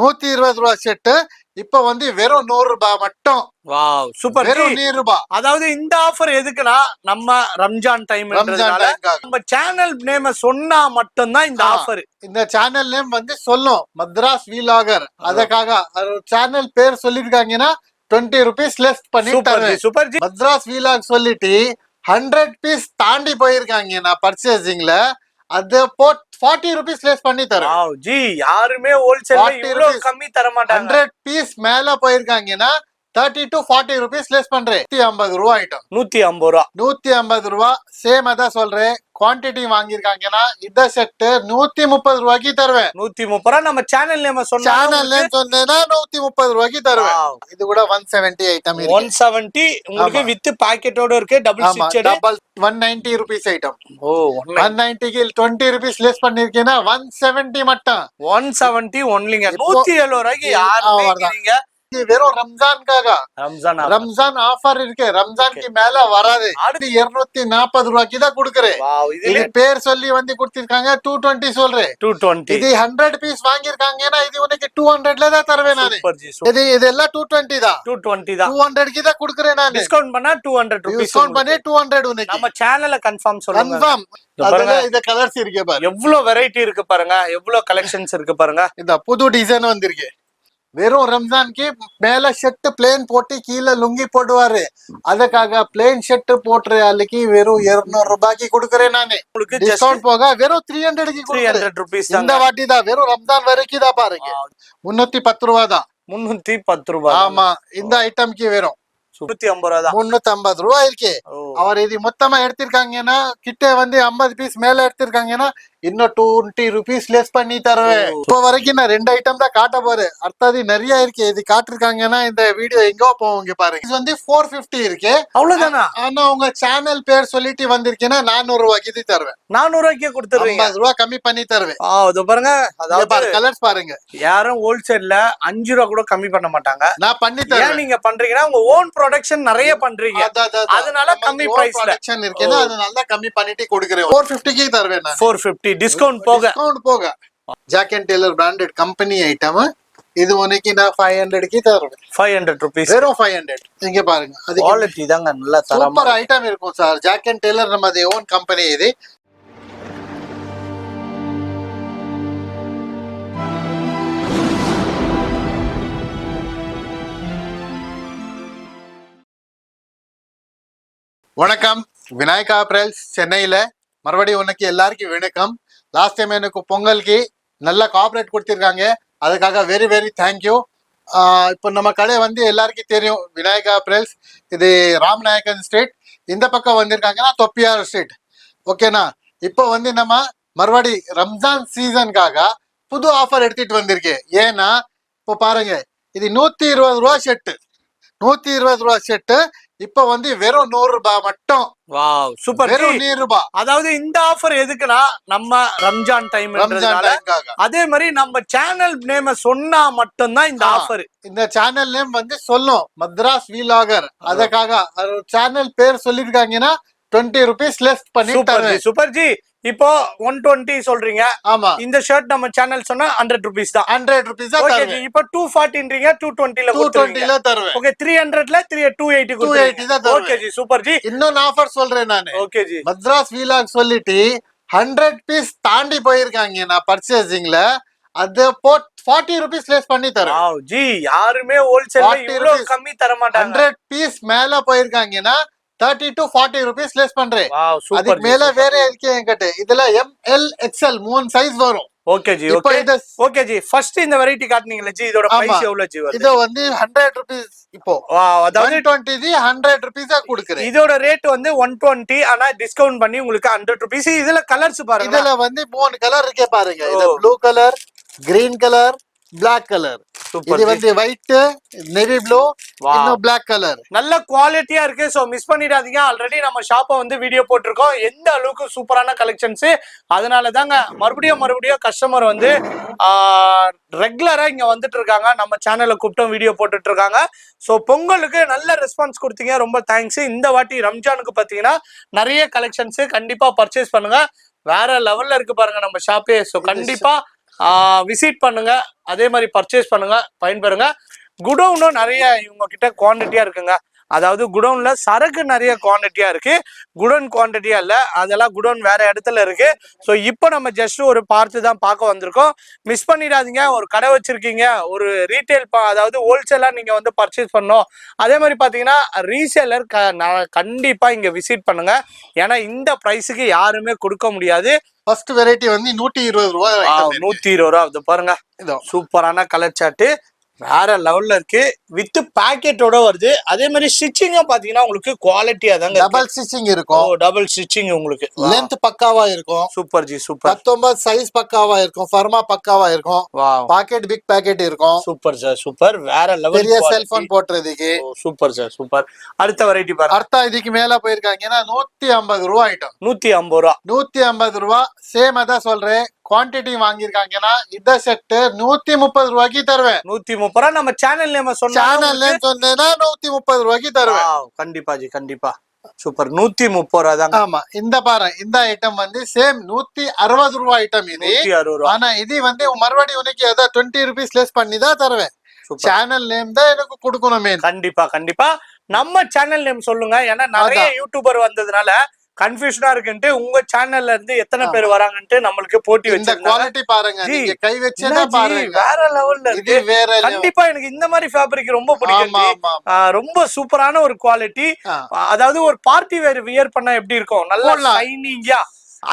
₹120 set இப்ப வந்து வெறும் ₹100 மட்டும். Wow super. வெறும் ₹100. அதாவது இந்த ஆஃபர் எதுக்குன்னா நம்ம ரம்ஜான் டைம்ன்றதுனால நம்ம சேனல் நேம் சொன்னா மட்டும் தான் இந்த ஆஃபர். இந்த சேனல் நேம் வந்து சொல்லும் மத்ராஸ் வீலாகர். அதுக்காக சேனல் பேர் சொல்லிருக்காங்கன்னா ₹20 லெஸ் பண்ணி தருவேன். Super G. மத்ராஸ் வீலாக் சொல்லிட்டு 100 பீஸ் தாண்டி போயிருக்காங்க நான் பர்ச்சேசிங்ல. அது ₹40 லெஸ் பண்ணி தரேன் ஜி. யாருமே ஹோல்சேல்ல இவ்வளவு கம்மி தர மாட்டாங்க. 100 பீஸ் மேல போயிருக்காங்கன்னா 30 to 40 rupees லெஸ் பண்றேன். ₹150 ஐட்டம். ₹150. ₹150 சேம் அதான் சொல்றேன். குவான்டிட்டி வாங்கிருக்காங்கன்னா இந்த செட் ₹130 தருவேன். ₹130 நம்ம சேனல் நேம் சொன்னா சேனல் நேம் சொன்னேன்னா ₹130 தருவேன். இது கூட 170 ஐட்டம் இருக்கு. 170 உங்களுக்கு வித் பாக்கெட்டோட இருக்கு. Double stitched. Double ₹190 item. ஓ 190க்கு ₹20 லெஸ் பண்ணிருக்கேன்னா 170 மட்டும். 170 ஒன்லிங்க. ₹170 யாருமே கேக்குறீங்க. வெறும் ரம்ஜான்காக. ரம்ஜான் ஆஃபர் இருக்கு. ரம்ஜான்க்கு மேல வராது. அடுத்து ₹240 தான் கொடுக்குறேன். இது பேர் சொல்லி வந்து கொடுத்திருக்காங்க. 220 சொல்றேன். 220. இது 100 பீஸ் வாங்கிருக்காங்கன்னா இது உனக்கு 200ல தான் தருவேன் நானு. இதெல்லாம் 220 தான். 200க்கு தான் கொடுக்குறேன் நான். டிஸ்கவுண்ட் பண்ணா 200 rupees. டிஸ்கவுண்ட் பண்ணி 200 உனக்கு. நம்ம சேனல்ல கன்ஃபார்ம் சொல்லுங்க. கன்ஃபார்ம். அதல இந்த கலர்ஸ் இருக்கு பாருங்க. எவ்வளவு வெரைட்டி இருக்கு பாருங்க. எவ்வளவு கலெக்ஷன்ஸ் இருக்கு பாருங்க. இந்த புது டிசைன் வந்திருக்கு. வெறும் ரம்ஜான்க்கு மேல ஷர்ட் பிளேன் போட்டு கீழே லுங்கி போடுவாரு. அதுக்காக பிளேன் ஷர்ட் போட்டுற ஆளுக்கு வெறும் ₹200 கொடுக்குறேன் நானு. டிஸ்கவுண்ட் போக வெறும் 300 rupees. இந்த வாட்டி தான் வெறும் ரம்ஜான் வரைக்கும் தான் பாருங்க. ₹310 தான். ₹310. ஆமா இந்த ஐட்டம்க்கு வெறும் ₹350 இருக்கு. அவர் இது மொத்தமா எடுத்திருக்காங்கன்னா கிட்ட வந்து 50 பீஸ் மேல எடுத்திருக்காங்கன்னா இன்னும் ₹20 லெஸ் பண்ணி தருவேன். இப்போ வரைக்கும் நான் 2 ஐட்டம் தான் காட்ட போறேன். அடுத்தது நிறைய இருக்கு. இது காட்டிருக்காங்கன்னா இந்த வீடியோ எங்கோ போவீங்க பாருங்க. இது வந்து 450 இருக்கு. அவ்வளவுதானா? ஆனா உங்க சேனல் பேர் சொல்லிட்டு வந்திருக்கேன்னா ₹400 தருவேன். ₹400 கொடுத்துருவீங்க. ₹50 கம்மி பண்ணி தருவேன். பாருங்க. அதாவது கலர்ஸ் பாருங்க. யாரும் ஹோல்சேல்ல ₹5 கூட கம்மி பண்ண மாட்டாங்க. நான் பண்ணி தரேன். நீங்க பண்றீங்கன்னா உங்க ஓன் ப்ரொடக்ஷன் நிறைய பண்றீங்க. அதனால கம்மி பிரைஸ்ல இருக்குன்னா அதனால கம்மி பண்ணிட்டு கொடுக்குறேன். 450க்கு தருவேன் நான். 450 டிஸ்கவுண்ட் போக. Jack and Taylor branded company item. இது உனக்கு நான் 500க்கு தருவேன். ₹500. வெறும் 500. இங்க பாருங்க. அது குவாலிட்டி தாங்க நல்ல தரமா. சூப்பர் ஐட்டம் இருக்கும் சார். ஜாக் அண்ட் டெய்லர் நம்மது ஓன் கம்பெனி இது. வணக்கம். விநாயகா அப்ரல்ஸ் சென்னையில மறுபடியும் உனக்கு எல்லாருக்கும் வணக்கம். லாஸ்ட் டைம் எனக்கு பொங்கலுக்கு நல்ல கோஆப்ரேட் கொடுத்திருக்காங்க. அதுக்காக வெரி வெரி தேங்க்யூ. இப்போ நம்ம கடை வந்து எல்லாருக்கும் தெரியும் விநாயகா அப்ரல்ஸ். இது ராம்நாயக்கன் ஸ்ட்ரீட். இந்த பக்கம் வந்திருக்காங்கன்னா தொப்பியார் ஸ்ட்ரீட். ஓகேண்ணா. இப்போ வந்து நம்ம மறுபடி ரம்ஜான் சீசனுக்காக புது ஆஃபர் எடுத்துட்டு வந்திருக்கேன். ஏன்னா இப்போ பாருங்க, இது ₹120 செட்டு. ₹120 செட்டு இப்ப வந்து வெறும் ₹100 மட்டும். Wow super. வெறும் ₹100. அதாவது இந்த ஆஃபர் எதுக்குன்னா நம்ம ரம்ஜான் டைம்ன்றதுனால அதே மாதிரி நம்ம சேனல் நேம் சொன்னா மட்டும் தான் இந்த ஆஃபர். இந்த சேனல் நேம் வந்து சொல்லும் மத்ராஸ் வீலாகர். அதுக்காக சேனல் பேர் சொல்லிருக்காங்கன்னா ₹20 லெஸ் பண்ணி தரேன். Super G. இப்போ 120 சொல்றீங்க. ஆமா. இந்த ஷர்ட் நம்ம சேனல் சொன்னா ₹100 தான். ₹100 தான் தருவேன். இப்போ 240ன்றீங்க. 220ல தருவேன். ஓகே 300ல 280 280 தான் தருவேன். Okay G super G. இன்னொரு ஆஃபர் சொல்றேன் நான். Okay G. மத்ராஸ் வீலாக் சொல்லிட்டு 100 பீஸ் தாண்டி போயிருக்காங்க நான் பர்ச்சேசிங்ல. அது ₹40 லெஸ் பண்ணி தரேன். Wow G. யாருமே ஹோல்சேல்ல இவ்வளவு கம்மி தர மாட்டாங்க. 100 பீஸ் மேல போயிருக்காங்கன்னா 30 to 40 rupees லெஸ் பண்றேன். அதுக்கு மேல வேற இருக்கு என்கிட்ட. இதுல ML XL 3 சைஸ் வரும். Okay G. Okay G. First இந்த வெரைட்டி காட்டுனீங்கல ஜி, இதோட பிரைஸ் எவ்வளவு ஜி வருது? இது வந்து ₹100. இப்போ அதாவது 120 ₹100 தான் கொடுக்கிறேன். இதோட ரேட் வந்து 120. ஆனா டிஸ்கவுண்ட் பண்ணி உங்களுக்கு ₹100. இதுல கலர்ஸ் பாருங்க. இதுல வந்து 3 கலர் இருக்கே பாருங்க. இது blue colour, green colour, black colour. இது வந்து ஒயிட், நேவி ப்ளூ, இன்னும் பிளாக் கலர். நல்ல குவாலிட்டியா இருக்கு. சோ மிஸ் பண்ணிடாதீங்க. ஆல்ரெடி நம்ம ஷாப்பை வந்து வீடியோ போட்டிருக்கோம். எந்த அளவுக்கு சூப்பரான கலெக்ஷன்ஸ். அதனால தாங்க மறுபடியும் கஸ்டமர் வந்து ரெகுலரா இங்க வந்துட்டு இருக்காங்க. நம்ம சேனல்ல கூப்பிட்டோம், வீடியோ போட்டுட்டு இருக்காங்க. சோ பொங்கலுக்கு நல்ல ரெஸ்பான்ஸ் கொடுத்தீங்க, ரொம்ப தேங்க்ஸ். இந்த வாட்டி ரம்ஜானுக்கு பாத்தீங்கன்னா நிறைய கலெக்ஷன்ஸ் கண்டிப்பா பர்ச்சேஸ் பண்ணுங்க. வேற லெவல்ல இருக்கு பாருங்க நம்ம ஷாப்பே. சோ கண்டிப்பா விசிட் பண்ணுங்க, அதே மாதிரி பர்ச்சேஸ் பண்ணுங்க, பயன்பெறுங்க. குடோனும் நிறைய இவங்க கிட்ட குவான்டிட்டியா இருக்குங்க. அதாவது குடோன்ல சரக்கு நிறைய குவான்டிட்டியா இருக்கு, குடோன் குவான்டிட்டியா இல்ல, அதெல்லாம் குடோன் வேற இடத்துல இருக்கு. ஸோ இப்போ நம்ம ஜஸ்ட் ஒரு பார்த்து தான் பார்க்க வந்திருக்கோம். மிஸ் பண்ணிடாதீங்க. ஒரு கடை வச்சிருக்கீங்க, ஒரு ரீட்டைல் அதாவது ஹோல்சேலா நீங்க வந்து பர்ச்சேஸ் பண்ணோம், அதே மாதிரி பாத்தீங்கன்னா ரீசேலர் கண்டிப்பா இங்க விசிட் பண்ணுங்க. ஏன்னா இந்த பிரைஸுக்கு யாருமே கொடுக்க முடியாது. ஃபர்ஸ்ட் வெரைட்டி வந்து 120 ரூபாய். 120 ரூபா. இது பாருங்க, சூப்பரான கலர் சார்ட், வேற லெவல்ல இருக்கு. வித் பாக்கெட்டோட வருது. அதே மாதிரி ஸ்டிச்சிங்கா பாத்தீங்கன்னா உங்களுக்கு குவாலிட்டியா தாங்க. டபுள் ஸ்டிச்சிங் இருக்கும். டபுள் ஸ்டிச்சிங் உங்களுக்கு. லென்த் பக்காவா இருக்கும். Super G, super. 19 சைஸ் பக்காவா இருக்கும். ஃபர்மா பக்காவா இருக்கும். பாக்கெட் பிக் பாக்கெட் இருக்கும். Super sir, super. வேற லெவல். பெரிய செல்போன் போடுறதுக்கு. Super sir, super. அடுத்த வெரைட்டி பாருங்க. அடுத்த இதுக்கு மேல போயிருக்காங்கன்னா 150 ரூபாய் ஐட்டம். 150 ரூபா. 150 ரூபாய். சேம் அதான் சொல்றேன். குவான்டிட்டி வாங்கிருக்காங்கன்னா இந்த செட் 130 ரூபாய்க்கு தருவேன். 130 ரூபா. நம்ம சேனல் நேம் சொன்னேன்னா 130 ரூபாய்க்கு தருவேன். கண்டிப்பா ஜி, கண்டிப்பா. சூப்பர். 130 ரூபா தாங்க. ஆமா, இந்த பாரு, இந்த ஐட்டம் வந்து சேம் 160 ரூபாய் ஐட்டம் இது. 160 ரூபா. ஆனா இது வந்து மறுபடியும் உனக்கு ஏதாவது 20 ரூபீஸ் லெஸ் பண்ணி தான் தருவேன். சேனல் நேம் தான் எனக்கு கொடுக்கணுமே. கண்டிப்பா கண்டிப்பா. நம்ம சேனல் நேம் சொல்லுங்க. ஏன்னா நிறைய யூடியூபர் வந்ததுனால கன்ஃபியூஷனா இருக்குன்ட்டு உங்க சேனல்ல இருந்து எத்தனை பேர் வராங்கன்ட்டு நம்மளுக்கு போட்டி வச்சு. இந்த குவாலிட்டி பாருங்க, நீங்க கை வச்சேன்னா பாருங்க, வேற லெவல்ல இருக்கு. இது வேற லெவல். கண்டிப்பா எனக்கு இந்த மாதிரி ஃபேப்ரிக் ரொம்ப பிடிக்கும். ரொம்ப சூப்பரான ஒரு குவாலிட்டி. அதாவது ஒரு பார்ட்டி வேர் வியர் பண்ணா எப்படி இருக்கும், நல்லா ஷைனிங்கா,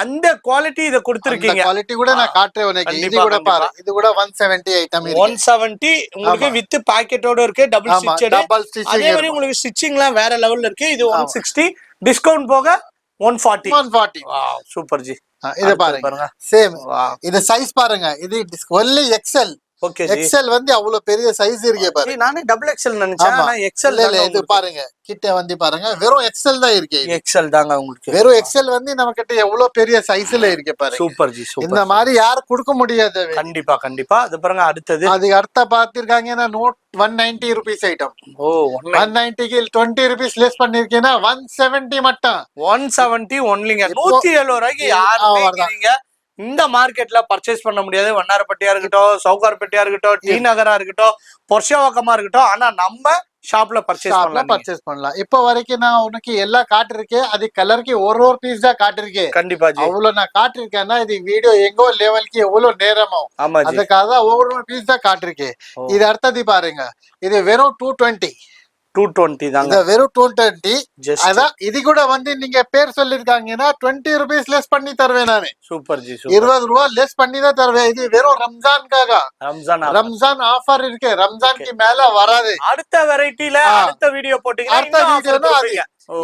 அந்த குவாலிட்டி இத கொடுத்திருக்கீங்க. குவாலிட்டி கூட நான் காட்டுறேன் உனக்கு. இது கூட பாரு, இது கூட 170 ஐட்டம் இருக்கு. 170 உங்களுக்கு வித் பாக்கெட்டோட இருக்கு. Double stitch. அதே மாதிரி உங்களுக்கு ஸ்டிச்சிங்லாம் வேற லெவல்ல இருக்கு. இது 160, டிஸ்கவுண்ட் போக 140. Super G. இத பாருங்க, சேம். இது சைஸ் பாருங்க, இது only XL. Okay G. XL வந்து அவ்வளவு பெரிய சைஸ் இருக்கே பாருங்க. நானே டபுள் எக்ஸ்எல் நினைச்சேன், ஆனா எக்ஸ்எல் இல்ல. இது பாருங்க, கிட்ட வந்து பாருங்க, வெறும் எக்ஸ்எல் தான் இருக்கு. எக்ஸ்எல் தாங்க உங்களுக்கு. வெறும் எக்ஸ்எல் வந்து நம்ம கிட்ட எவ்வளவு பெரிய சைஸ்ல இருக்கு பாருங்க. Super G, super. இந்த மாதிரி யாரும் கொடுக்க முடியாது. கண்டிப்பா கண்டிப்பா. அது பாருங்க அடுத்தது. அது அடுத்த பாத்திருக்காங்கன்னா 190 ரூபீஸ் ஐட்டம். 190க்கு 20 ரூபீஸ் லெஸ் பண்ணிருக்கீங்கன்னா 170 மட்டும். 170 ஒன்லிங்க. 170 ரூபாய்க்கு யாருமே இந்த மார்க்கெட்ல பர்ச்சேஸ் பண்ண முடியாது. வண்ணாரப்பட்டியா இருக்கட்டும், சவுகார்பேட்டையா இருக்கட்டும், டி நகரா இருக்கட்டும், பொர்ஷவாக்கமா இருக்கட்டும், ஆனா நம்ம ஷாப்ல பர்ச்சேஸ் பண்ணலாம். இப்ப வரைக்கும் நான் உனக்கு எல்லாம் காட்டிருக்கேன். அது கலருக்கு ஒரு பீஸ் தான் காட்டிருக்கேன். கண்டிப்பா ஜி. அவ்வளவு நான் காட்டிருக்கேன்னா இது வீடியோ எங்கோ லெவலுக்கு எவ்வளவு நேரமோ அதுக்காக தான் ஒவ்வொரு பீஸ் தான் காட்டிருக்கேன். இது அடுத்தது பாருங்க, இது வெறும் 220 தாங்க. வெறும் 220. அதான் இது கூட வந்து நீங்க பேர் சொல்லிருக்காங்கன்னா 20 ரூபீஸ் லெஸ் பண்ணி தருவேன் நானு. Super G. 20 ரூபாய் லெஸ் பண்ணி தான் தருவேன். இது வெறும் ரம்ஜான்காக. ரம்ஜான் ஆஃபர் இருக்கு. ரம்ஜானுக்கு மேல வராது. அடுத்த வெரைட்டில அடுத்த வீடியோ போட்டீங்கன்னா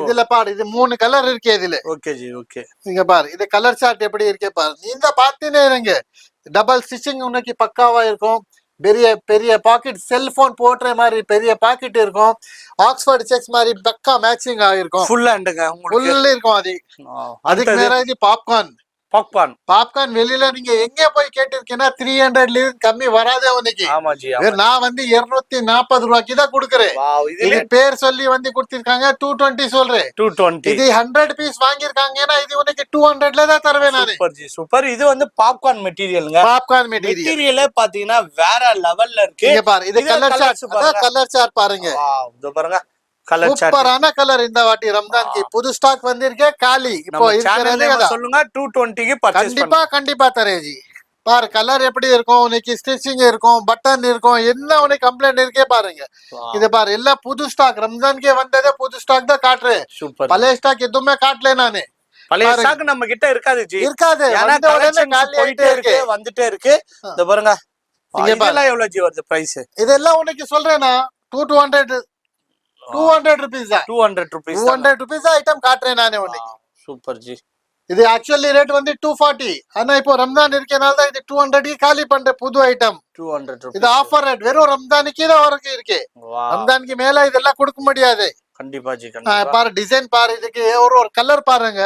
இதுல பாரு, இது 3 கலர் இருக்கு இதுல. Okay G, okay. நீங்க பாரு, இது கலர் சார்ட் எப்படி இருக்கே பாரு. நீங்க பாத்தீனே இருங்க. டபுள் ஸ்டிச்சிங் உனக்கு பக்காவா இருக்கும். பெரிய பெரிய பாக்கெட், செல்போன் போடுற மாதிரி பெரிய பாக்கெட் இருக்கும். ஆக்ஸ்போர்ட் செக்ஸ் மாதிரி பக்கா மேட்சிங் ஆகிருக்கும். ஃபுல் ஹேண்டுங்க உங்களுக்கு. ஃபுல் இருக்கும். அதுக்கு மேல இது பாப்கார்ன் வெளியில நீங்க எங்க போய் கேட்டிருக்கீங்கன்னா 300 கம்மி வராதே உனக்கு. நான் வந்து 240 ரூபாய்க்கு தான் கொடுக்குறேன். இது பேர் சொல்லி வந்து கொடுத்திருக்காங்க 220 சொல்றேன். 220. இது 100 பீஸ் வாங்கிருக்காங்கன்னா இது உனக்கு 200ல தான் தருவேன் நானு. சூப்பர். இது வந்து பாப்கார்ன் மெட்டீரியல்ங்க. பாப்கார்ன் மெட்டீரியல் பாத்தீங்கன்னா வேற லெவல்ல இருக்கு. இங்க பாரு, இது கலர் சார்ட் பாருங்க. இதோ பாருங்க, சூப்பரான கலர். இந்த வாட்டி ரம்ஜான்க்கு புது ஸ்டாக் வந்திருக்கே காலி. இப்போ சொல்லுங்க 220க்கு பர்ச்சேஸ் கண்டிப்பா தரேஜி. பாரு கலர் எப்படி இருக்கும் உனக்கு, ஸ்டிச்சிங் இருக்கும், பட்டன் இருக்கும், என்ன உனக்கு கம்ப்ளைண்ட் இருக்கே பாருங்க. இது பாரு, எல்லாம் புது ஸ்டாக். ரம்ஜான்க்கே வந்ததே புது ஸ்டாக் தான் காட்டுறேன். பழைய ஸ்டாக் எதுவுமே காட்டல நானு. பழைய ஸ்டாக் நம்ம கிட்ட இருக்காது ஜி. இருக்காது. வந்துட்டே இருக்கு. இந்த பாருங்க, இதெல்லாம் எவ்வளவு ஜி வருது பிரைஸ்? இதெல்லாம் உனக்கு சொல்றேன்னா 200 ரூபீஸ் தான். 200 ரூபீஸ் ஐட்டம் காட்டுறேன் நானே உனக்கு. Super G. இது ஆக்சுவலி ரேட் வந்து 240. ஆனா இப்போ ரம்ஜான் இருக்கனால தான் இது 200க்கு காலி பண்ற புது ஐட்டம். 200 ரூபீஸ். இது ஆஃபர் ரேட். வெறும் ரம்ஜானுக்கு தான் வரைக்கும் இருக்கு. ரம்ஜானுக்கு மேல இதெல்லாம் கொடுக்க முடியாது. கண்டிப்பா ஜி. பாரு டிசைன் பாரு, இதுக்கு ஒரு கலர் பாருங்க.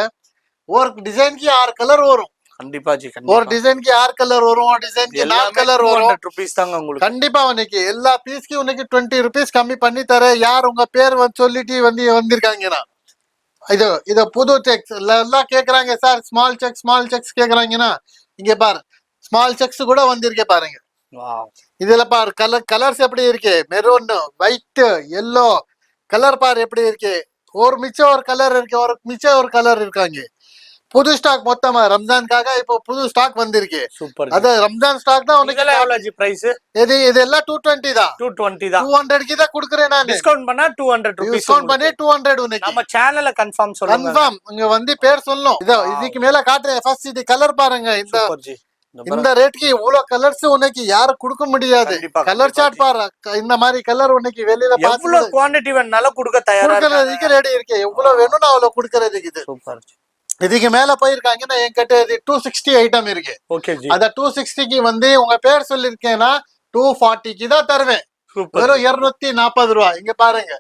ஒரு டிசைனுக்கு 6 கலர் வரும். கண்டிப்பா ஜி. ஒரு டிசைனுக்கு 6 கலர் வரும், ஒரு டிசைனுக்கு 4 கலர் வரும். 200 ரூபீஸ் தாங்க உங்களுக்கு. கண்டிப்பா உனக்கு எல்லா பீஸ்க்கு உனக்கு 20 ரூபீஸ் கம்மி பண்ணி தர. யார் உங்க பேர் வந்து சொல்லிட்டு வந்திருக்காங்கன்னா இது புது செக்ஸ் எல்லாம் கேக்குறாங்க சார். ஸ்மால் செக்ஸ் கேக்குறாங்கன்னா இங்க பாரு, ஸ்மால் செக்ஸ் கூட வந்திருக்கே பாருங்க. வாவ் இதுல பாரு கலர்ஸ் எப்படி இருக்கு, மெரூன், ஒயிட், எல்லோ கலர் பாரு எப்படி இருக்கு. ஒரு மிச்சம் ஒரு கலர் இருக்கு, ஒரு மிச்சம் ஒரு கலர் இருக்காங்க. புது ஸ்டாக் மொத்தமா ரம்ஜான்காக இப்போ புது ஸ்டாக் வந்திருக்கு. சூப்பர். அது ரம்ஜான் ஸ்டாக் தான் உனக்கு. இதெல்லாம் எவ்வளவு ஜி பிரைஸ்? இதெல்லாம் 220 தான். 220 தான். 200 தான் கொடுக்குறேன் நான். டிஸ்கவுண்ட் பண்ணா 200 ரூபீஸ். டிஸ்கவுண்ட் பண்ணி 200 உனக்கு. நம்ம சேனல்ல கன்ஃபார்ம் சொல்லுங்க. கன்ஃபார்ம் இங்க வந்து பேர் சொல்லணும். இதுக்கு மேல காட்டுறேன். ஃபர்ஸ்ட் இது கலர் பாருங்க. இந்த ரேட்க்கு இவ்வளவு கலர்ஸ் உனக்கு யாரும் கொடுக்க முடியாது. கலர் சார்ட் பாரு. இந்த மாதிரி கலர் உனக்கு வெளியில எவ்வளவு குவாண்டிட்டி வேணாலும் கொடுக்க தயாரா இருக்கிறதுக்கு ரெடி இருக்கு. எவ்வளவு வேணும் அவ்வளவு கொடுக்கறதுக்கு. இது சூப்பர். இதுக்கு மேல போயிருக்காங்கன்னா என்கிட்ட 260 ஐட்டம் இருக்கு. Okay G. அத 260க்கு வந்து உங்க பேர் சொல்லிருக்கேன்னா 240க்கு தான் தருவேன். வெறும் 240 ரூபாய். இங்க பாருங்க.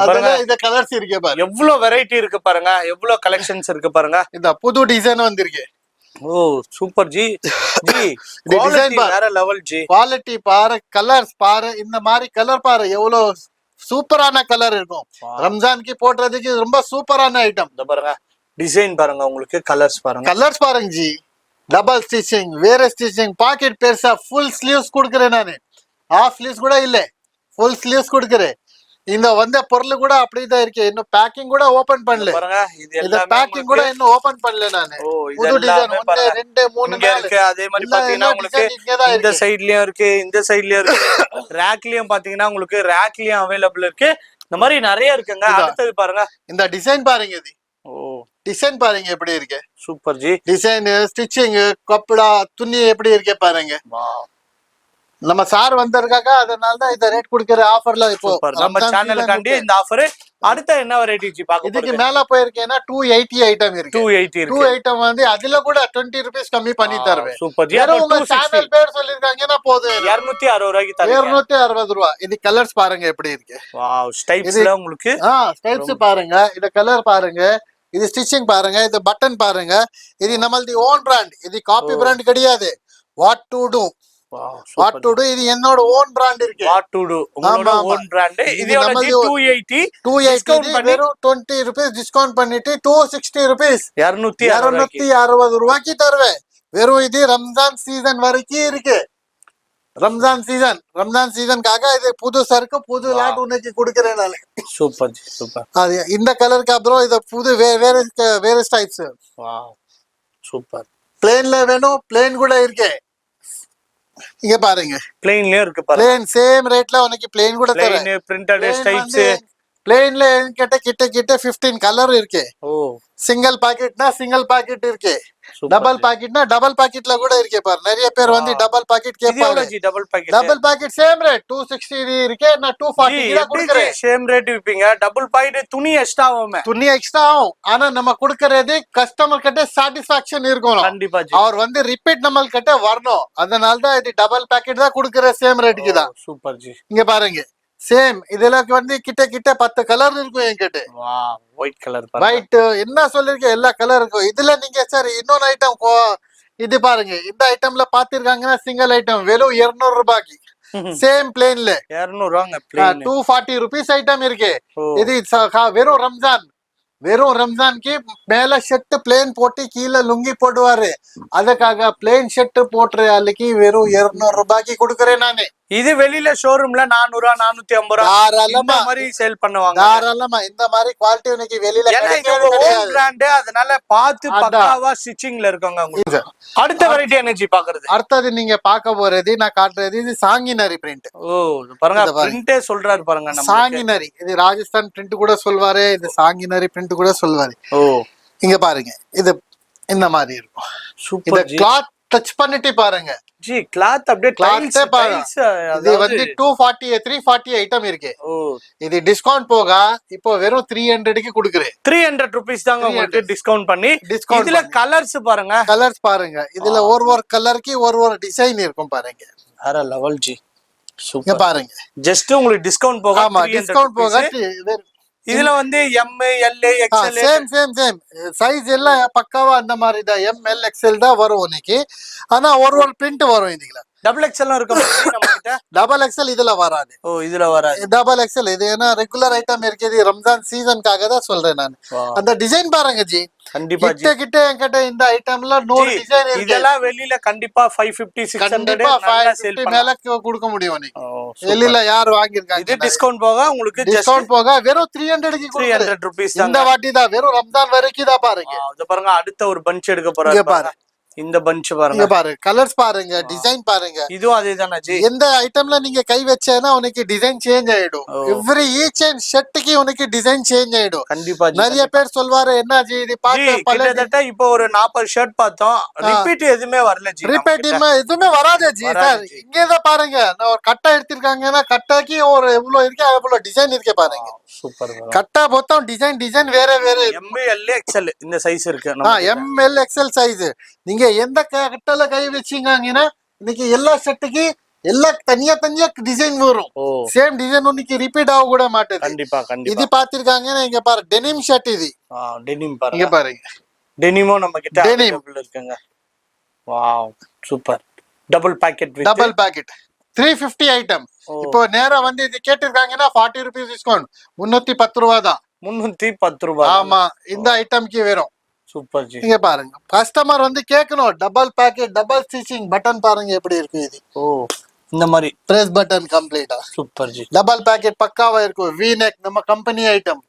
அதுல இந்த கலர்ஸ் இருக்கு பாருங்க. எவ்வளவு வெரைட்டி இருக்கு பாருங்க, எவ்வளவு கலெக்ஷன்ஸ் இருக்கு பாருங்க. இந்த புது டிசைன் வந்திருக்கு. ஓ சூப்பர் ஜி. ஜி டிசைன் வேற லெவல் ஜி. குவாலிட்டி பாரு, கலர்ஸ் பாரு. இந்த மாதிரி கலர் பாரு, எவ்வளவு சூப்பரான கலர் இருக்கும். ரம்ஜான்க்கு போடுறதுக்கு ரொம்ப சூப்பரான ஐட்டம். இந்த பாருங்க டிசைன் பாருங்க, உங்களுக்கு கலர்ஸ் பாருங்க. கலர்ஸ் பாருங்க ஜி. டபுள் ஸ்டிச்சிங், வேற ஸ்டிச்சிங், பாக்கெட் பெருசா, ஃபுல் ஸ்லீவ்ஸ் கொடுக்குறேன் நானு. ஹாஃப் ஸ்லீவ்ஸ் கூட இல்ல, ஃபுல் ஸ்லீவ்ஸ் கொடுக்குறேன். இந்த வந்த பொருள் கூட அப்படிதான் இருக்கு. இன்னும் பேக்கிங் கூட ஓபன் பண்ணல பாருங்க. இது பேக்கிங் கூட இன்னும் ஓபன் பண்ணல நானு. புது டிசைன் 1 2 3 4 இருக்கு. அதே மாதிரி பாத்தீங்கன்னா உங்களுக்கு இந்த சைடுலயும் இருக்கு, இந்த சைடுலயும் இருக்கு. ரேக்லயும் பாத்தீங்கன்னா உங்களுக்கு ரேக்லயும் அவைலபிள் இருக்கு. இந்த மாதிரி நிறைய இருக்குங்க. அடுத்தது பாருங்க. இந்த டிசைன் பாருங்க. இது டிசைன் பாருங்க எப்படி இருக்கு. Super G. டிசைன், ஸ்டிச்சிங், கப்படா, துணி எப்படி இருக்கு பாருங்க. நம்ம சார் வந்திருக்காங்க, அதனால தான் இந்த ரேட் கொடுக்கிற ஆஃபர்ல. இப்போ நம்ம சேனலுக்காண்டி இந்த ஆஃபர். அடுத்த என்ன வெரைட்டி ஜி பாக்க? இதுக்கு மேல போயிருக்கேன்னா 280 ஐட்டம் இருக்கு. 280 இருக்கு. 2 ஐட்டம் வந்து அதுல கூட 20 ரூபீஸ் கம்மி பண்ணி தருவேன். Super G. உங்க சேனல் பேர் சொல்லிருக்காங்கன்னா போதும். 260 ரூபாய்க்கு தரேன். 260 ரூபாய். இது கலர்ஸ் பாருங்க எப்படி இருக்கு. வாவ் ஸ்டைப்ஸ்ல உங்களுக்கு. ஸ்டைப்ஸ் பாருங்க. இது கலர் பாருங்க. இது ஸ்டிச்சிங் பாருங்க. இது பட்டன் பாருங்க. இது நம்மளது ஓன் பிராண்ட். இது காப்பி பிராண்ட் கிடையாது. What to to. இது என்னோட ஓன் பிராண்ட் இருக்கு. வாட் டு டு உங்களோட ஓன் பிராண்ட். இது நம்ம 280 வெறும் 20 ரூபாய் டிஸ்கவுண்ட் பண்ணிட்டு 260 ரூபாய் 260 ரூபாய்க்கு தருவேன். வெறும் இது ரம்ஜான் சீசன் வரைக்கும் இருக்கு. ரம்ஜான் சீசனுக்காக இது புது சரக்கு, புது லாட் உனக்கு கொடுக்கிறேன் நானு. Super super. அது இந்த கலருக்கு அப்புறம் இது புது வேற டைப்ஸ். Wow super. பிளேன்ல வேணும், பிளேன் கூட இருக்கு. இங்க பாருங்க. பிளேன்லயே இருக்கு பாருங்க. பிளேன் சேம் ரேட்ல உனக்கு பிளேன் கூட தரேன். Plane printed ஸ்டைப்ஸ். பிளேன்ல கிட்ட 15 கலர் இருக்கு. சிங்கிள் பாக்கெட்னா சிங்கிள் பாக்கெட் இருக்கு. டபுள் பாக்கெட்னா டபுள் பாக்கெட்ல கூட இருக்கு பாரு. நிறைய பேர் வந்து டபுள் பாக்கெட் கேட்பாங்க. டபுள் பாக்கெட் சேம் ரேட் 260 இருக்கு. நான் 240 கிட்ட கொடுக்கிறேன். சேம் ரேட் விப்பீங்க. டபுள் பாக்கெட் துணி எக்ஸ்ட்ரா ஆகும். துணி எக்ஸ்ட்ரா ஆகும். ஆனா நம்ம கொடுக்கறது கஸ்டமர் கிட்ட சாட்டிஸ்பாக்சன் இருக்கணும். கண்டிப்பா அவர் வந்து ரிப்பீட் நம்ம கிட்ட வரணும். அதனால தான் இது டபுள் பாக்கெட் தான் கொடுக்கிற சேம் ரேட்டுக்கு தான். சூப்பர் ஜி. இங்க பாருங்க. சேம் இதுல வந்து கிட்ட 10 கலர் இருக்கும் என்கிட்ட. ஒயிட் கலர் ஒயிட் என்ன சொல்லிருக்கேன், எல்லா கலர் இருக்கும். இதுல நீங்க சார் இன்னொரு ஐட்டம் இது பாருங்க. இந்த ஐட்டம்ல பாத்திருக்காங்கன்னா சிங்கிள் ஐட்டம் வெறும் 200 ரூபாய்க்கு. சேம் பிளேன்ல 240 ரூபீஸ் ஐட்டம் இருக்கு. இது வெறும் ரம்ஜான்க்கு மேல ஷர்ட் பிளேன் போட்டு கீழே லுங்கி போடுவாரு. அதுக்காக பிளேன் ஷர்ட் போட்டுற அன்னைக்கு வெறும் 200 ரூபாய்க்கு கொடுக்கறேன் நானு. இது வெளியில ஷோரூம்ல 400 450 ரூபாய் மாதிரி சேல் பண்ணுவாங்க. தாராளமா இந்த மாதிரி குவாலிட்டி உனக்கு வெளியில பிராண்ட். அதனால பார்த்து பக்காவா ஸ்டிச்சிங்ல இருக்காங்க. அடுத்த வெரைட்டி எனர்ஜி பாக்குறது. அடுத்தது நீங்க பார்க்க போறது நான் காட்டுறது இது சாங்கினரி பிரிண்ட். பாருங்க பிரிண்டே சொல்றாரு பாருங்க. சாங்கினரி இது ராஜஸ்தான் பிரிண்ட் கூட சொல்வாரு. இது சாங்கினரி பிரிண்ட் கூட சொல்வாரு. இங்க பாருங்க. இது இந்த மாதிரி இருக்கும். சூப்பர். கிளாத் டச் பண்ணிட்டு பாருங்க ஜி. கிளாத் அப்படியே கிளாத்தே பாருங்க. இது வந்து 240 340 ஐட்டம் இருக்கு. இது டிஸ்கவுண்ட் போக இப்போ வெறும் 300க்கு கொடுக்குறேன். 300 ரூபீஸ் தாங்க உங்களுக்கு டிஸ்கவுண்ட் பண்ணி. இதுல கலர்ஸ் பாருங்க. கலர்ஸ் பாருங்க. இதுல ஒரு கலருக்கு ஒரு டிசைன் இருக்கும் பாருங்க. வேற லெவல் ஜி. சூப்பர் பாருங்க. ஜஸ்ட் உங்களுக்கு டிஸ்கவுண்ட் போக. ஆமா டிஸ்கவுண்ட் போக. இதுல வந்து M L XL same size எல்லாம் பக்காவா அந்த மாதிரி தான். எம் எல் எக்ஸ்எல் தான் வரும் இன்னைக்கு. ஆனா ஒரு பிரிண்ட் வரும் இதுல. டபுள் எக்ஸ்எல் இருக்கும் நம்ம கிட்ட. டபுள் எக்ஸ்எல் இதுல வராது. ஓ இதுல வராது. டபுள் எக்ஸ்எல் இது ஏன்னா ரெகுலர் ஐட்டம் இருக்குது, ரம்ஜான் சீசனுக்காக தான் சொல்றேன் நான். அந்த டிசைன் பாருங்க ஜி, கண்டிப்பா கிட்ட கிட்ட என்கிட்ட இந்த ஐட்டம்ல 100 டிசைன் இருக்கு. இதெல்லாம் வெளியில கண்டிப்பா 550 600 கண்டிப்பா 550 மேல கொடுக்க முடியும் நீ. வெளியில யார் வாங்கிருக்காங்க? இது டிஸ்கவுண்ட் போக உங்களுக்கு டிஸ்கவுண்ட் போக வெறும் 300 க்கு 300 rupees இந்த வாட்டி தான், வெறும் ரம்ஜான் வரைக்கும் தான் பாருங்க. இத பாருங்க, அடுத்த ஒரு பஞ்ச் எடுக்க போறாரு பாருங்க. இந்த பஞ்ச் பாருங்க, பாருங்க கலர்ஸ் பாருங்க, டிசைன் பாருங்க. இதுவும் அதேதானே ஜி? எந்த ஐட்டம்ல நீங்க கை வச்சேனா உனக்கு டிசைன் சேஞ்ச் ஆயிடும். எவ்ரி ஈச் அண்ட் ஷர்ட்டுக்கு உனக்கு டிசைன் சேஞ்ச் ஆயிடும். கண்டிப்பா நிறைய பேர் சொல்வாரு என்ன ஜி இது பார்த்து கிட்டத்தட்ட இப்போ ஒரு 40 ஷர்ட் பார்த்தோம், ரிப்பீட் எதுவுமே வரல ஜி. ரிப்பீட் எதுவுமே வராது ஜி. சார் இங்கே தான் பாருங்க, நான் ஒரு கட்டை எடுத்திருக்காங்கன்னா கட்டாக்கி ஒரு எவ்வளவு இருக்கு அவ்வளவு டிசைன் இருக்கு பாருங்க. சூப்பர். கட்டா மொத்தம் டிசைன் வேற வேற. ML XL இந்த சைஸ் இருக்கு. ML XL size. நீங்க எந்த கட்டல கை வச்சீங்கன்னா இன்னைக்கு எல்லா ஷர்ட்டுக்கு எல்லா தனியா டிசைன் வரும். சேம் டிசைன் இன்னைக்கு ரிப்பீட் ஆக கூட மாட்டேது. கண்டிப்பா கண்டிப்பா. இது பாத்திருக்காங்கன்னா இங்க பாரு டெனிம் ஷர்ட் இது. டெனிம் பாருங்க. இங்க பாருங்க டெனிமோ நம்ம கிட்ட டெனிம் இருக்குங்க. Wow super. Double pocket 350 item. இப்போ நேரா வந்து இது கேட்டிருக்காங்கன்னா 40 rupees டிஸ்கவுண்ட். 310 ரூபாய் தான். 310 ரூபாய். ஆமா, இந்த ஐட்டம்க்கு வரும். சூப்பர் ஜி. இங்க பாருங்க, கஸ்டமர் வந்து கேட்கணும் double packet double stitching button பாருங்க எப்படி இருக்கு இது. இந்த மாதிரி பிரஸ் பட்டன் கம்ப்ளீட்டா. Super G. டபுள் பேக்கெட் பக்காவா இருக்கும். வி நெக் நம்ம கம்பெனி ஐட்டம்.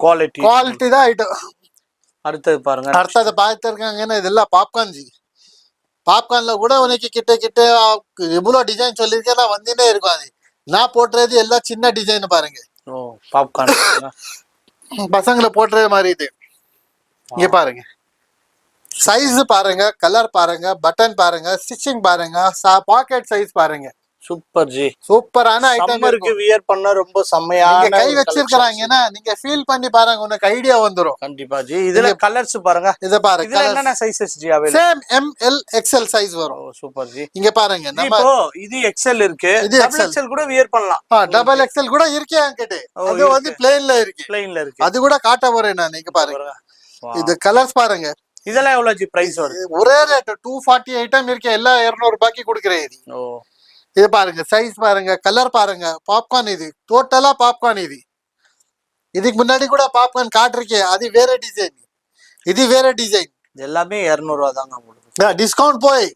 குவாலிட்டி தான் ஐட்டம். அடுத்தது பாருங்க, அடுத்தது பார்த்திருக்காங்கன்னா இதெல்லாம் பாப்கார்ன் ஜி. பாப்கார்ன்ல கூட உனக்கு கிட்ட எவ்வளவு டிசைன் சொல்லிருக்கேன், நான் வந்துட்டே இருக்கும். அது நான் போட்டுறது எல்லாம் சின்ன டிசைன் பாருங்க. பாப்கார்ன் பசங்களை போட்டுறது மாதிரி இது. இங்க பாருங்க, சைஸ் பாருங்க, கலர் பாருங்க, பட்டன் பாருங்க, ஸ்டிச்சிங் பாருங்க, பாக்கெட் சைஸ் பாருங்க. Super G. சூப்பரான ஐட்டம் இருக்கு. வியர் பண்ண ரொம்ப செமையான கை வச்சிருக்காங்கன்னா நீங்க ஃபீல் பண்ணி பாருங்க, உங்களுக்கு ஐடியா வந்துரும். கண்டிப்பா ஜி. இதுல கலர்ஸ் பாருங்க. இத பாருங்க, இதுல என்னென்ன சைஸஸ் ஜி available? Same ML XL size வரும். சூப்பர் ஜி. இங்க பாருங்க, நம்ம இது XL இருக்கு, இது XL கூட வியர் பண்ணலாம். டபுள் XL கூட இருக்கு என்கிட்ட. அது வந்து பிளேன்ல இருக்கு. அது கூட காட்ட போறேன் நான். இங்க பாருங்க, இது கலர்ஸ் பாருங்க. இதெல்லாம் எவ்வளவு ஜி பிரைஸ் வருது? ஒரே ரேட் 240 ஐட்டம் இருக்கு. எல்லாம் 200 ரூபாய்க்கு கொடுக்குறேன். இது பாருங்க, சைஸ் பாருங்க, கலர் பாருங்க. பாப்கார்ன் இது டோட்டலா பாப்கார்ன். இது இதுக்கு முன்னாடி கூட பாப்கார்ன் காட்டிருக்கேன். அது வேற டிசைன், இது வேற டிசைன். எல்லாமே 200 ரூபாய் தாங்க உங்களுக்கு. டிஸ்கவுண்ட் போய்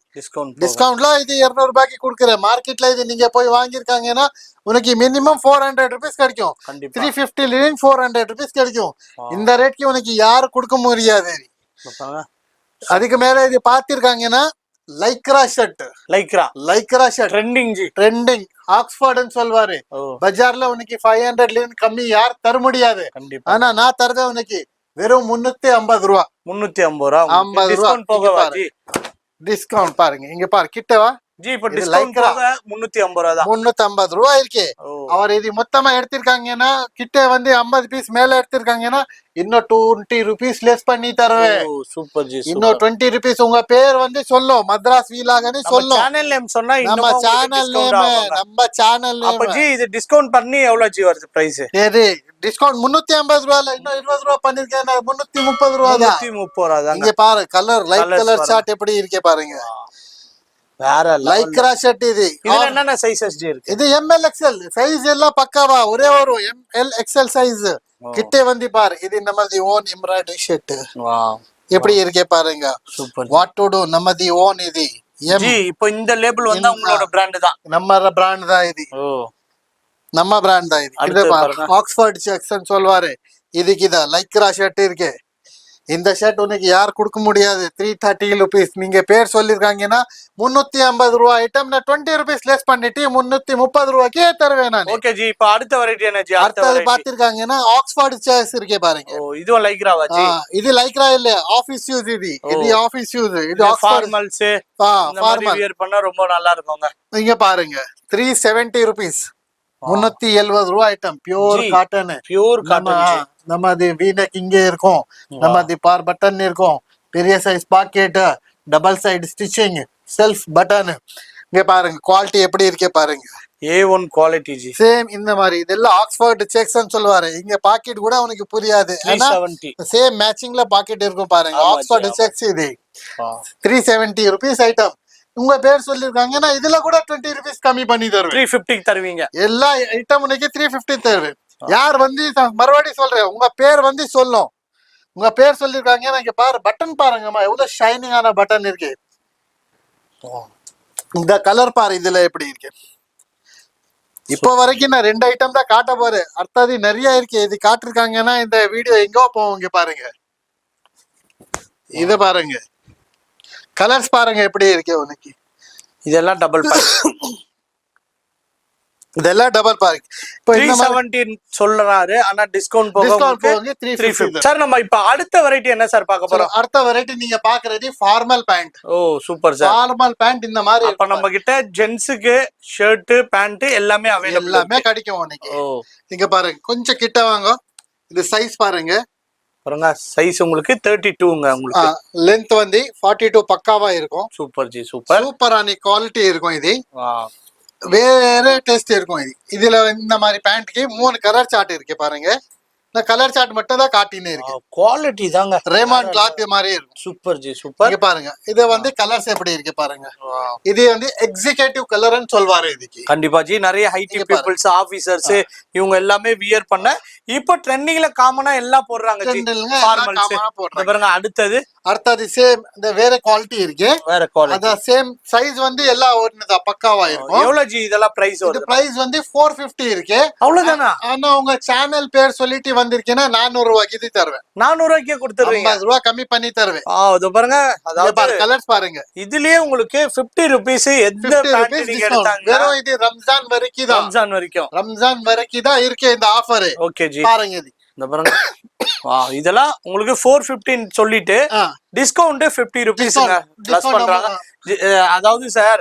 டிஸ்கவுண்ட்ல இது 200 ரூபாய்க்கு கொடுக்குறேன். மார்க்கெட்ல இது நீங்க போய் வாங்கிருக்காங்கன்னா உனக்கு மினிமம் 400 rupees கிடைக்கும். 350 400 rupees கிடைக்கும். இந்த ரேட்க்கு உனக்கு யாரும் கொடுக்க முடியாது. அதுக்கு மேல இது பாத்திருக்காங்கன்னா Lycra shirt. Lycra shirt trending ஆக்ஸ்போர்ட்னு சொல்வாரு. பஜார்ல உனக்கு 500 கம்மி யார் தர முடியாது. ஆனா நான் தரத உனக்கு வெறும் 350 ரூபா. 350 ரூபா டிஸ்கவுண்ட் பாருங்க. இங்க பாரு கிட்டவா ஜி. இப்ப டிஸ்கவுண்ட் போக 350 ரூபா தான். 350 ரூபா இருக்கு. அவர் இது மொத்தமா எடுத்திருக்காங்கன்னா கிட்ட வந்து 50 பீஸ் மேல எடுத்திருக்காங்கன்னா இன்னும் 20 rupees லெஸ் பண்ணி தருவேன். Super G. இன்னும் 20 rupees. உங்க பேர் வந்து சொல்லும், மദ്രാസ് வீலாகன்னு சொல்லும். சேனல் நேம் சொன்னா நம்ம சேனல் நேம். அப்ப ஜி இது டிஸ்கவுண்ட் பண்ணி எவ்வளவு ஜி வருது பிரைஸ்? சரி, டிஸ்கவுண்ட் 350 ரூபால இன்னும் 20 ரூபா பண்ணிருக்கேன். 330 ரூபா தான். 330 ரூபா தான். இங்க பாரு கலர், லைட் கலர் ஷர்ட் எப்படி இருக்கே பாருங்க. வேற லைக்ரா ஷர்ட். இதுல என்னென்ன சைஸஸ் ஜி இருக்கு? இது ML XL சைஸ் எல்லாம் பக்காவா ஒரே ஒரு ML XL சைஸ். கிட்டே வந்து பாரு, இது நமது ஓன் எம்ப்ராய்டரி ஷர்ட். எப்படி இருக்கே பாருங்க. சூப்பர். வாட் டு டு நமது ஓன். இது ஜி இப்போ இந்த லேபிள் வந்து உங்களோட பிராண்ட் தான்? நம்ம பிராண்ட் தான் இது. நம்ம பிராண்ட் தான் இது. இது பாருங்க, ஆக்ஸ்போர்ட் செக்ஷன் சொல்வாரு. இதுக்குதா லைக்ரா ஷர்ட் இருக்கு. இந்த ஷர்ட் உனக்கு யார் கொடுக்க முடியாது. 330 rupees. நீங்க பேர் சொல்லிருக்காங்கன்னா 350 ரூபா ஐட்டம் நான் 20 rupees லெஸ் பண்ணிட்டு 330 ரூபாய்க்கே தருவேன் நான். Okay G. இப்போ அடுத்த வெரைட்டி என்ன ஜி? அடுத்தது பாத்திருக்காங்கன்னா ஆக்ஸ்போர்ட் சேர்ஸ் இருக்கே பாருங்க. இதுவும் லைக்ராவா ஜி? இது லைக்ரா இல்ல, ஆபீஸ் யூஸ். இது ஆபீஸ் யூஸ். இது ஃபார்மல்ஸ் ஃபார்மல் வியர் பண்ணா ரொம்ப நல்லா இருக்கும்ங்க. இங்க பாருங்க 370 rupees. 370 ரூபா ஐட்டம். Pure cotton. நம்ம அது வீனக் இங்கே இருக்கும். நம்ம அது பார் பட்டன் இருக்கும். பெரிய size pocket, double side stitching, self button. இங்க பாருங்க குவாலிட்டி எப்படி இருக்கே பாருங்க. A1 quality G. சேம் இந்த மாதிரி இதெல்லாம் ஆக்ஸ்போர்ட் செக்ஷன் சொல்வாரு. இங்க பாக்கெட் கூட உனக்கு புரியாது. 370. சேம் மேட்சிங்ல பாக்கெட் இருக்கும் பாருங்க. Oxford sex. இது 370 rupees ஐட்டம். உங்க பேர் சொல்லிருக்காங்கன்னா இதுல கூட 20 rupees கம்மி பண்ணி தருவேன். 350 தருவீங்க. எல்லா ஐட்டம் உனக்கு 350 தருவேன். யார் வந்து மறுபடியும் சொல்றேன், உங்க பேர் வந்து சொல்லும். உங்க பேர் சொல்லிருக்காங்க. இங்க பாரு, பட்டன் பாருங்கம்மா, எவ்வளவு ஷைனிங்கான பட்டன் இருக்கு. இந்த கலர் பாரு இதுல எப்படி இருக்கு. இப்போ வரைக்கும் நான் 2 ஐட்டம் தான் காட்ட போறேன். அடுத்தது நிறைய இருக்கு. இது காட்டிருக்காங்கன்னா இந்த வீடியோ எங்கோ போவோம். இங்க பாருங்க, இத பாருங்க, கலர்ஸ் பாருங்க எப்படி இருக்கு உனக்கு. இதெல்லாம் டபுள் பேக். இதெல்லாம் டபுள் பேக். இப்போ 370 சொல்றாரு. ஆனா டிஸ்கவுண்ட் போக 350. சார் நம்ம இப்ப அடுத்த வெரைட்டி என்ன சார் பார்க்க போறோம்? அடுத்த வெரைட்டி நீங்க பாக்குறது ஃபார்மல் பேண்ட். ஓ சூப்பர் சார். ஃபார்மல் பேண்ட் இந்த மாதிரி. அப்ப நம்ம கிட்ட ஜென்ஸுக்கு ஷர்ட் பேண்ட் எல்லாமே அவைலபிள். எல்லாமே கிடைக்கும் உனக்கு. ஓ இங்க பாருங்க, கொஞ்சம் கிட்ட வாங்க. இது சைஸ் பாருங்க. பாருங்க, சைஸ் உங்களுக்கு 32ங்க. உங்களுக்கு லென்த் வந்து 42 பக்காவா இருக்கும். Super G, super. சூப்பரான குவாலிட்டி இருக்கும். இது வாவ், வேற டேஸ்ட் இருக்கும். இதுல இந்த மாதிரி பேண்ட்க்கு 3 கலர் சார்ட் இருக்கு பாருங்க. இந்த கலர் சார்ட் மட்டும் தான் காட்டினே இருக்கு. குவாலிட்டி தாங்க ரேமான் கிளாத் மாதிரி இருக்கும். Super G, super. இங்க பாருங்க, இது வந்து கலர்ஸ் எப்படி இருக்கு பாருங்க. இது வந்து எக்ஸிகியூட்டிவ் கலர்னு சொல்வாரு இதுக்கு. கண்டிப்பா ஜி, நிறைய ஹைடி பீப்பிள்ஸ், ஆபீசர்ஸ் இவங்க எல்லாமே வியர் பண்ண இப்போ ட்ரெண்டிங்ல காமனா எல்லாம் போடுறாங்க ஜி. ஃபார்மல்ஸ் பாருங்க. அடுத்தது சேம் இந்த வேற குவாலிட்டி இருக்கு. வேற குவாலிட்டி. அத சேம் சைஸ் வந்து எல்லாம் ஒண்ணுதான், பக்காவா இருக்கும். எவ்வளவு ஜி இதெல்லாம் பிரைஸ் வருது? இது பிரைஸ் வந்து 450 இருக்கு. அவ்வளவுதானா? ஆனா உங்க சேனல் பேர் சொல்லிட்டு வந்திருக்கேன்னா 400 ரூபாய்க்கு இது தருவேன். 400 ரூபாய்க்கு கொடுத்துருவீங்க. 50 ரூபாய் கம்மி பண்ணி தருவேன். இது பாருங்க, அதாவது கலர்ஸ் பாருங்க. இதுலயே உங்களுக்கு 50 ரூபீஸ் எந்த பேண்ட் நீங்க எடுத்தாங்க. வெறும் இது ரம்ஜான் வரைக்கும் தான். ரம்ஜான் வரைக்கும் தான் இருக்கு இந்த ஆஃபர். ஓகே ஜி, பாருங்க இது. இந்த பாருங்க. இதெல்லாம் உங்களுக்கு 415 சொல்லிட்டு டிஸ்கவுண்ட் 50 ரூபீஸ் பிளஸ் பண்றாங்க. அதாவது சார்,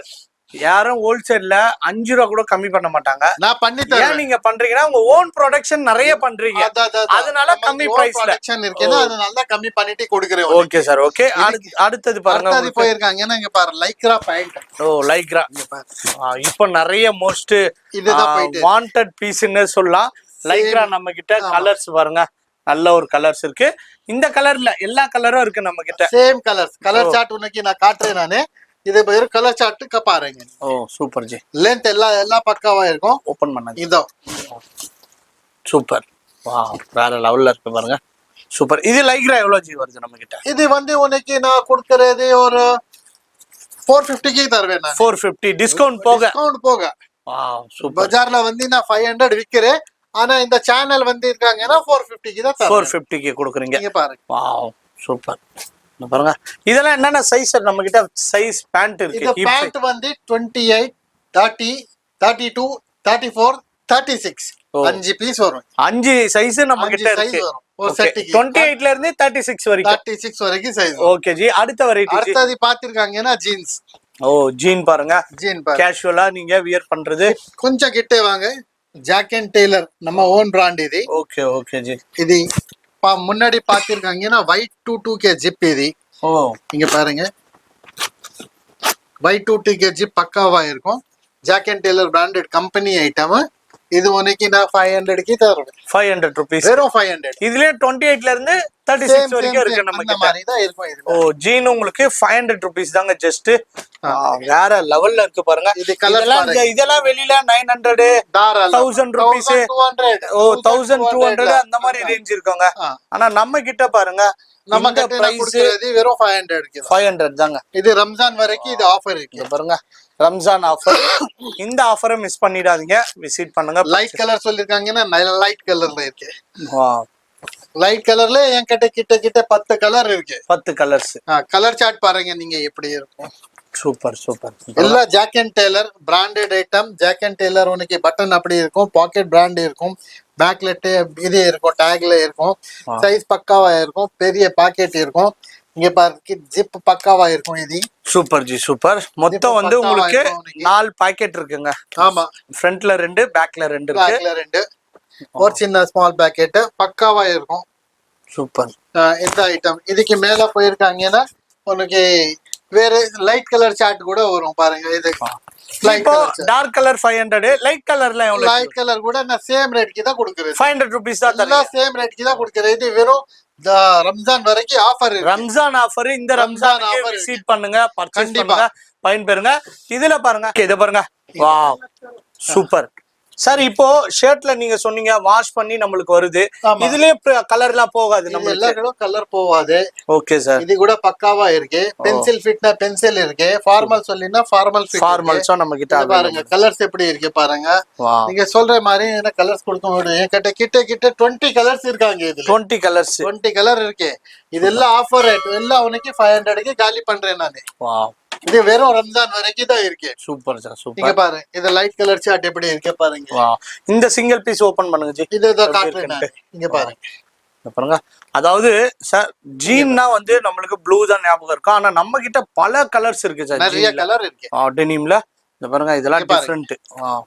யாரும் ஹோல்சேல்ல 5 ரூபா கூட கம்மி பண்ண மாட்டாங்க. நான் பண்ணி தரேன். ஏன் நீங்க பண்றீங்கன்னா உங்க ஓன் ப்ரொடக்ஷன் நிறைய பண்றீங்க, அதனால கம்மி பிரைஸ்ல இருக்குன்னா அதனால கம்மி பண்ணிட்டு கொடுக்குறேன். Okay sir, okay. அடுத்தது பாருங்க. அடுத்து போயிருக்காங்கன்னா இங்க பாருங்க, லைக்ரா பேண்ட். ஓ லைக்ரா. இப்போ நிறைய மோஸ்ட் வாண்டட் பீஸ்ன்னு சொல்லலாம். லைக்ரா நம்ம கிட்ட கலர்ஸ் பாருங்க, நல்ல ஒரு கலர்ஸ் இருக்கு. இந்த கலர்ல எல்லா கலரும் இருக்கு நம்ம கிட்ட. Same colours. கலர் சார்ட் உனக்கு நான் காட்டுறேன் நானு. இது பேரு கலர் சார்ட்டுக்கு பாருங்க. ஓ சூப்பர் ஜி. லென்த் எல்லா பக்காவா இருக்கும். ஓபன் பண்ணாங்க. இதோ சூப்பர். வாவ், வேற லெவல்ல இருக்கு பாருங்க. சூப்பர். இது லைக்ரா எவ்வளவு ஜி வருது நம்ம கிட்ட? இது வந்து உனக்கு நான் கொடுக்கறது ஒரு 450க்கு தருவேன் நான். 450 டிஸ்கவுண்ட் போக. டிஸ்கவுண்ட் போக. Wow super. பஜார்ல வந்து நான் 500 விக்கிறேன். ஆனா இந்த சேனல் வந்து இருக்காங்கன்னா 450க்கு தான் தருவேன். 450க்கு கொடுக்குறீங்க. இங்க பாருங்க. Wow super. பாருங்க, இதெல்லாம் என்னென்ன சைஸ் நம்ம கிட்ட சைஸ் பேண்ட் இருக்கு. இந்த பேண்ட் வந்து 28, 30, 32, 34, 36 5 பீஸ் வரும். 5 சைஸ் நம்ம கிட்ட இருக்கு. ஒரு செட்டுக்கு 28ல இருந்து 36 வரைக்கும். 36 வரைக்கும் சைஸ். Okay G. அடுத்த வெரைட்டி. அடுத்தது பாத்திருக்காங்கன்னா ஜீன்ஸ். ஓ ஜீன் பாருங்க. ஜீன் பாருங்க, கேஷுவலா நீங்க வியர் பண்றது. கொஞ்சம் கிட்டே வாங்க. ஜாக் அண்ட் டெய்லர் நம்ம ஓன் பிராண்ட் இது. Okay okay G. இது முன்னாடி பாத்திருக்காங்கன்னா Y22K ஜிப். இது இங்க பாருங்க, Y22K ஜிப் பக்காவா இருக்கும். Jack and Taylor branded company item. இது உனக்கு நான் 500க்கு தருவேன். 500 ரூபீஸ். வெறும் 500. இதுல 28ல இருந்து 36 வரைக்கும் இருக்கு நம்ம கிட்ட. மாதிரி தான் இருக்கும் இது. ஓ ஜீன் உங்களுக்கு 500 ரூபீஸ் தாங்க ஜஸ்ட். வேற லெவல்ல இருக்கு பாருங்க. இது கலர் பாருங்க. இதெல்லாம் வெளியில 900 1000 ரூபீஸ் 1200 அந்த மாதிரி ரேஞ்ச் இருக்குங்க. ஆனா நம்ம கிட்ட பாருங்க, நம்ம கிட்ட கொடுக்கிறது வெறும் 500 தாங்க. இது ரம்ஜான் வரைக்கும் இது ஆஃபர் இருக்கு பாருங்க. ரம்ஜான் ஆஃபர். இந்த ஆஃபரை மிஸ் பண்ணிடாதீங்க, விசிட் பண்ணுங்க. லைட் கலர் சொல்லிருக்காங்கன்னா லைட் கலர்ல இருக்கு. லைட் கலர்ல என்கிட்ட கிட்ட 10 கலர் இருக்கு. 10 கலர்ஸ். கலர் சார்ட் பாருங்க நீங்க எப்படி இருக்கும். Super super. எல்லா Jack and Taylor branded item. Jack and Taylor உனக்கு பட்டன் அப்படி இருக்கும், பாக்கெட் பிராண்ட் இருக்கும், பேக்ல இது இருக்கும், டேக்ல இருக்கும், சைஸ் பக்காவா இருக்கும், பெரிய பாக்கெட் இருக்கும். இங்க பாருங்க, ஜிப் பக்காவா இருக்கும். இது சூப்பர் ஜி, சூப்பர். மொத்தம் வந்து உங்களுக்கு 4 பாக்கெட் இருக்குங்க. ஆமா, ஃப்ரண்ட்ல 2, பேக்ல 2 இருக்கு. பேக்ல 2 ஒரு சின்ன ஸ்மால் பாக்கெட் பக்காவா இருக்கும். சூப்பர். இந்த ஐட்டம் இதுக்கு மேல போயிருக்காங்கன்னா உனக்கு வேற லைட் கலர் சார்ட் கூட வரும் பாருங்க. இது டார்க் கலர் 500, லைட் கலர்ல எவ்வளவு? லைட் கலர் கூட நான் சேம் ரேட்க்கு தான் கொடுக்கிறேன். 500 ரூபீஸ் தான். எல்லாம் சேம் ரேட்க்கு தான் கொடுக்கிறேன். இது வெறும் ரம்ஜான் வரைக்கும் ஆஃபர் ரம்ஜான் ஆஃபர். இந்த ரம்ஜானுக்கு offer விசிட் பண்ணுங்க, பர்ச்சேஸ் கண்டிப்பா. பண்ணுங்க, பயன்பெறுங்க. இதுல பாருங்க, இத பாருங்க, வாவ் சூப்பர் சார். இப்போ ஷர்ட்ல நீங்க சொன்னீங்க வாஷ் பண்ணி நம்மளுக்கு வருது, ஆமா. இதுலயே கலர் எல்லாம் போகாது நம்ம நம்மளுக்கு? எல்லா கூட கலர் போவாது. Okay sir. இது கூட பக்காவா இருக்கு. பென்சில் ஃபிட்னா பென்சில் இருக்கு, ஃபார்மல் சொல்லினா ஃபார்மல் ஃபிட். ஃபார்மல்ஸும் நம்ம கிட்ட பாருங்க கலர்ஸ் எப்படி இருக்கு பாருங்க. வாவ், நீங்க சொல்ற மாதிரி என்ன கலர்ஸ் கொடுக்க முடியும்? என்கிட்ட கிட்ட 20 கலர்ஸ் இருக்காங்க. இதுல 20 கலர்ஸ், 20 கலர் இருக்கு. இதெல்லாம் ஆஃபர் ரேட். எல்லாம் உனக்கு 500க்கு காலி பண்றேன் நானு. வாவ் இது வெறும் ரம்ஜான் வரைக்கும் தான் இருக்கு. சூப்பர் சார், நீங்க சூப்பர். பாருங்க இது லைட் கலர் சார்ட் எப்படி இருக்கு பாருங்க. வாவ், இந்த சிங்கிள் பீஸ் ஓபன் பண்ணுங்க ஜி. இதுதான் காட்டுறேன் நான். இங்க பாருங்க. இங்க பாருங்க. அதாவது சார் ஜீன்னா வந்து நம்மளுக்கு ப்ளூ தான் ஞாபகம் இருக்கும், ஆனா நம்ம கிட்ட பல கலர்ஸ் இருக்கு சார். நிறைய கலர் இருக்கு டெனிம்ல இந்த பாருங்க, இதெல்லாம் டிஃபரெண்ட்.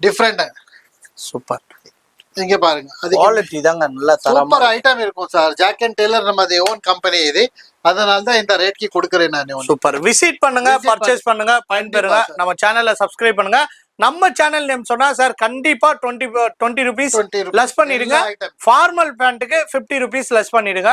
டிஃபரெண்ட். சூப்பர். இங்க பாருங்க அது குவாலிட்டி தாங்க நல்ல தரமா. சூப்பர் ஐட்டம் இருக்கும் சார். ஜாக் அண்ட் டெய்லர் நம்ம ஓன் கம்பெனி இது, அதனால தான் இந்த ரேட்க்கு கொடுக்கறேன் நான். சூப்பர். விசிட் பண்ணுங்க, பர்ச்சேஸ் பண்ணுங்க, பயன்பெறுங்க. நம்ம சேனலை சப்ஸ்கிரைப் பண்ணுங்க. நம்ம சேனல் நேம் சொன்னா சார் கண்டிப்பா 20 rupees லெஸ் பண்ணிடுங்க. ஃபார்மல் பேண்ட்டுக்கு 50 rupees லெஸ் பண்ணிடுங்க.